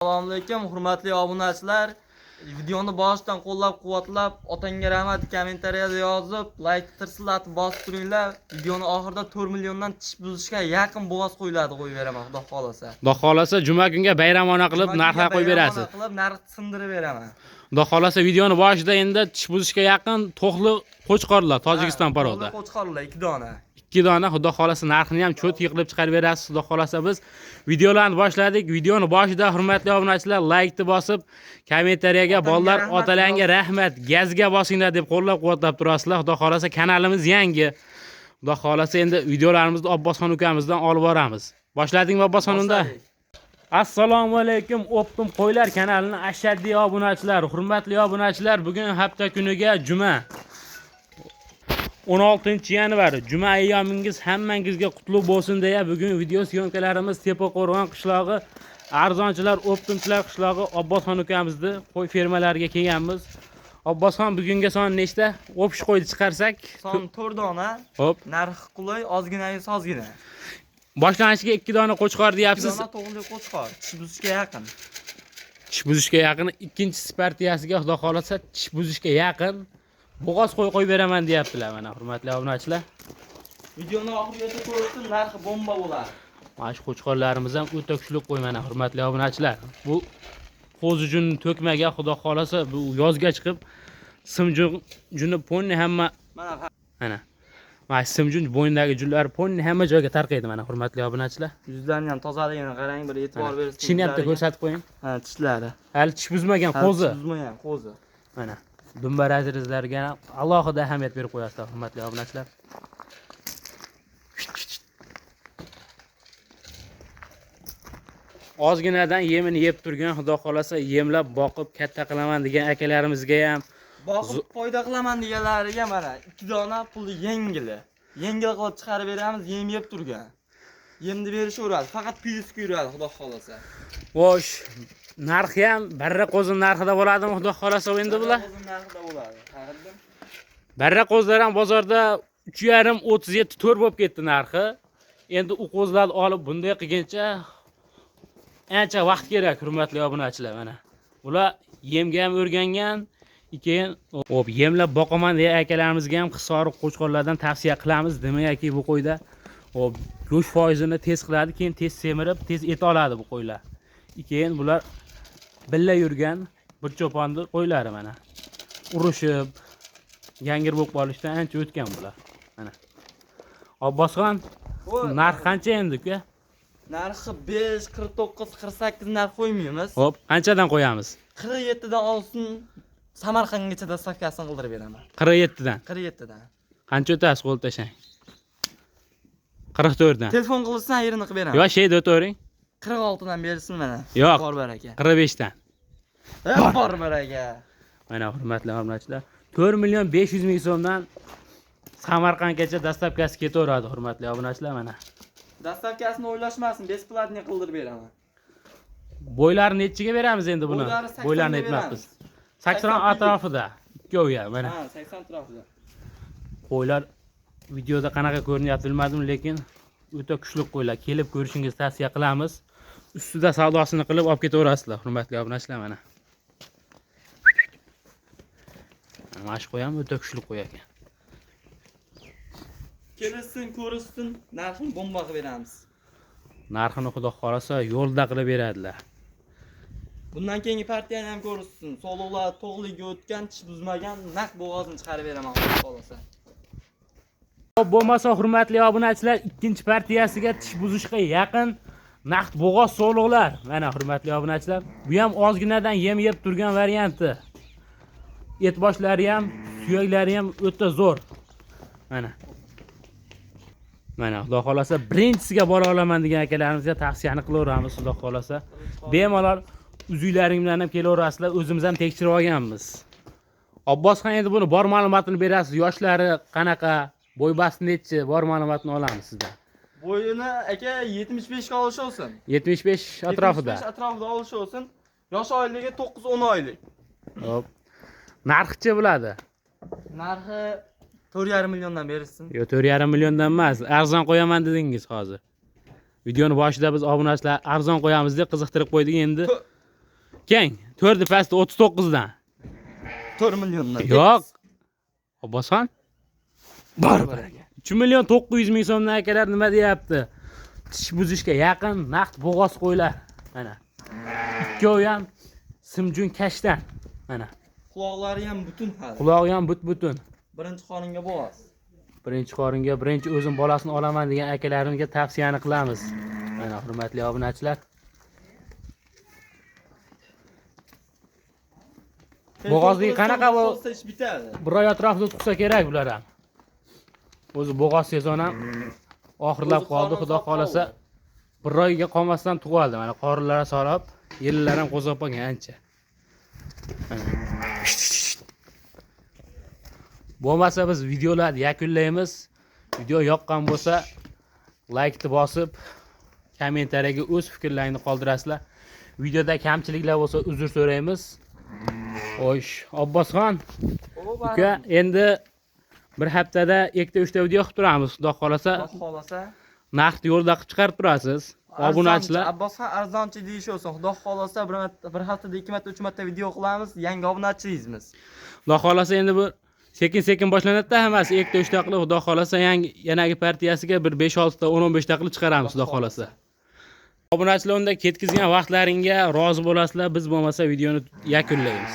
Assalomu alaykum, hurmatli obunachilar. Videoni boshidan qo'llab-quvvatlab, otangga rahmat kommentariyada yozib, like tirsillatib bosib turinglar. Videoni oxirida 4 milliondan tish buzishga yaqin bo'g'oz qo'yiladi, qo'yib beraman, xudo xolasa. Xudo xolasa juma kunga bayramona qilib narxlar qo'yib berasiz. Qilib narx sindirib beraman. Xudo xolasa videoni boshida endi tish buzishga yaqin to'qli qo'chqorlar Tojikiston paroda. Qo'chqorlar 2 dona. 2 dona, xudo xolasa narxini ham cho't yiqilib chiqarib berasiz. Xudo xolasa biz videolarni boshladik. Videoni boshida hurmatli obunachilar like bosib, kommentariyaga bollar otalanga rahmat, gazga bosinglar deb qo'llab-quvvatlab turasizlar. Xudo xolasa kanalimiz yangi. Xudo xolasa endi videolarimizni Abbosxon ukamizdan olib boramiz. Boshladingmi Abbosxon unda? Assalomu alaykum, Optim Qo'ylar kanalining ashaddiy obunachilar, hurmatli obunachilar, bugun hafta kuniga juma 16-yanvar juma ayyomingiz hammangizga qutlug' bo'lsin deya bugun video syomkalarimiz Tepaqo'rg'on qishlog'i, arzonchilar, optimchilar qishlog'i Abbosxon ukamizni qo'y fermalariga kelganmiz. Abbosxon bugunga son nechta o'pish qo'ydi chiqarsak? Son 4 dona. Hop. Narxi qulay, ozgina sozgina. Boshlanishiga 2 dona qo'chqor deyapsiz. 2 dona to'g'ri qo'chqor, tish buzishga yaqin. Tish buzishga yaqin, ikkinchi partiyasiga xudo xolasa tish buzishga yaqin bo'g'oz qo'yib beraman deyaptilar. Mana hurmatli obunachilar. Videoni oxirigacha ko'rsin, narxi bomba bo'ladi. Mana shu qo'chqorlarimiz ham o'ta kuchli qo'y, mana hurmatli obunachilar. Bu qo'zijun to'kmaga xudo xolasa bu yozga chiqib simjuni ponni hamma mana simjun bo'yindagi junlar ponni hamma joyga tarqaydi mana hurmatli obunachilar. Yuzlarini ham tozaligini qarang, bir e'tibor bersin. Tishini ham ko'rsatib qo'ying. Ha, tishlari. Hali tish buzmagan qo'zi. Tish buzmagan qo'zi. Mana dumbarazizlarga alohida ahamiyat berib qo'yasizlar hurmatli obunachilar. Ozginadan yemini yeb turgan, xudo xolasa yemlab boqib katta qilaman degan akalarimizga ham boqib foyda qilaman deganlariga mana 2 dona pulni yengil qilib chiqarib beramiz, yem yeb turgan. Yemni berishaveradi, faqat piyusga yuradi, xudo xolasa. Xo'sh, narxi ham barra qo'zi narxida bo'ladimi, xudo xolasa endi bular? Qo'zi narxida bo'ladi. Barra qo'zlar ham bozorda 3,5-37 4 bo'lib ketdi narxi. Endi u qo'zlarni olib bunday qilguncha ancha vaqt kerak, hurmatli obunachilar. Mana ular yemga ham o'rgangan, keyin hop yemlab boqaman degan akalarimizga ham hisori qo'chqorlardan tavsiya qilamiz. Demakki bu qo'yda hop go'sht foizini tez qiladi, keyin tez semirib, tez et oladi bu qo'ylar. Keyin bular billa yurgan bir cho'ponni qo'ylari mana. Urushib, yangir bo'lib qolishdan ancha o'tgan bular. Mana. Abbosxon, narx qancha endi uka? Narxi 5, 49, 48 narx qo'ymaymiz. Hop, qanchadan qo'yamiz? 47 dan olsin, Samarqandgacha dastavkasini qildirib beraman. 47 dan. 47 dan. Qancha o'tasiz qo'l tashlang? 44 dan. Telefon qilsan, yerini qilib beraman. Yo, sheyda o'tavering. 46 dan bersin mana. Yo'q. Bor baraka. 45 dan. Bor baraka. Mana hurmatli obunachilar, 4 million 500 ming so'mdan Samarqandgacha dastavkasi ketaveradi hurmatli obunachilar mana. Dastavkasini o'ylashmasin, besplatniy qildirib beraman. Bo'ylarini nechiga beramiz endi buni? Bo'ylarni aytmayapmiz. 80 atrofida. Ikkoviga mana. Ha, 80 atrofida. Qo'ylar videoda qanaqa ko'rinyapti bilmadim, lekin o'ta kuchli qo'ylar. Kelib ko'rishingizni tavsiya qilamiz. Ustida savdosini qilib olib ketaverasizlar hurmatli obunachilar mana. Mana shu qo'y ham o'ta kuchli qo'y ekan. Kelsin, ko'rsin, narxini bomba qilib beramiz. Narxini xudo xolasa yo'lda qilib beradilar. Bundan keyingi partiyani ham ko'rsin. Sog'liqlar to'g'liga o'tgan, tish buzmagan, naq bo'g'ozni chiqarib beraman, xudo xolasa. Bo'lmasa hurmatli obunachilar, ikkinchi partiyasiga tish buzishga yaqin naqd bo'g'oz sog'liqlar. Mana hurmatli obunachilar, bu ham ozginadan yem yeb turgan varianti. Et boshlari ham, suyaklari ham o'ta zo'r. Mana. Mana xudo xolasa birinchisiga bora olaman degan akalarimizga tavsiyani qilaveramiz, xudo xolasa. Bemalol uzuylaring bilan ham kelaverasizlar, o'zimiz ham tekshirib olganmiz. Abbosxon endi buni bor ma'lumotini berasiz. Yoshlari qanaqa, bo'y basti nechi, bor ma'lumotni olamiz sizdan. Bo'yini aka 75 ga olishi olsin. 75 atrofida. 75 atrofida olishi olsin. Yosh oyligi 9-10 oylik. Hop. Narxchi bo'ladi. Narxi 4,5 milliondan berilsin. Yo, 4,5 milliondan emas, arzon qo'yaman dedingiz hozir. Videoni boshida biz obunachilar arzon qo'yamiz deb qiziqtirib qo'ydik, endi keng. 4 pasti 39 dan. 4 milliondan. Yo'q. Obasan? Baribir aka. 3 million 900 ming so'mdan akalar nima deyapti? Tish buzishga yaqin naqd bo'g'oz qo'ylar. Mana. Ikkovi ham simjun kashdan. Mana. Quloqlari ham butun hali. Qulog'i ham but-butun. Birinchi qoringa bo'g'oz. Birinchi qoringa birinchi o'zim bolasini olaman degan akalarimga tavsiyani qilamiz. Mana hurmatli obunachilar. Bo'g'ozlik qanaqa bu? Ish bitadi. Bir oy atrofida tuqsa kerak bular ham. O'zi bo'g'oz sezon ham oxirlab qoldi, xudo xolasa. Bir oyga qolmasdan tug'ildi. Mana qorinlar solib, yillar ham qo'zg'ab qolgan ancha. Bo'lmasa biz videolarni yakunlaymiz. Video yoqqan bo'lsa, like ni bosib, kommentariyaga o'z fikrlaringizni qoldirasizlar. Videoda kamchiliklar bo'lsa uzr so'raymiz. Xo'sh, Abbosxon uka, endi bir haftada 2-3 video qilib turamiz. Xudo xolasa, naqd yo'lda qilib chiqarib turasiz. Obunachilar Abbosxon arzonchi deyish olsin. Xudo xolasa bir haftada 2 marta 3 marta video qilamiz. Yangi obunachiligimiz. Xudo xolasa endi bu sekin boshlanadi-da hammasi 2-3 ta qilib, xudo xolasa yangi partiyasiga bir 5-6 ta 10-15 ta qilib chiqaramiz, xudo xolasa. Obunachilar unda ketkizgan vaqtlaringga rozi bo'lasizlar, biz bo'lmasa videoni yakunlaymiz.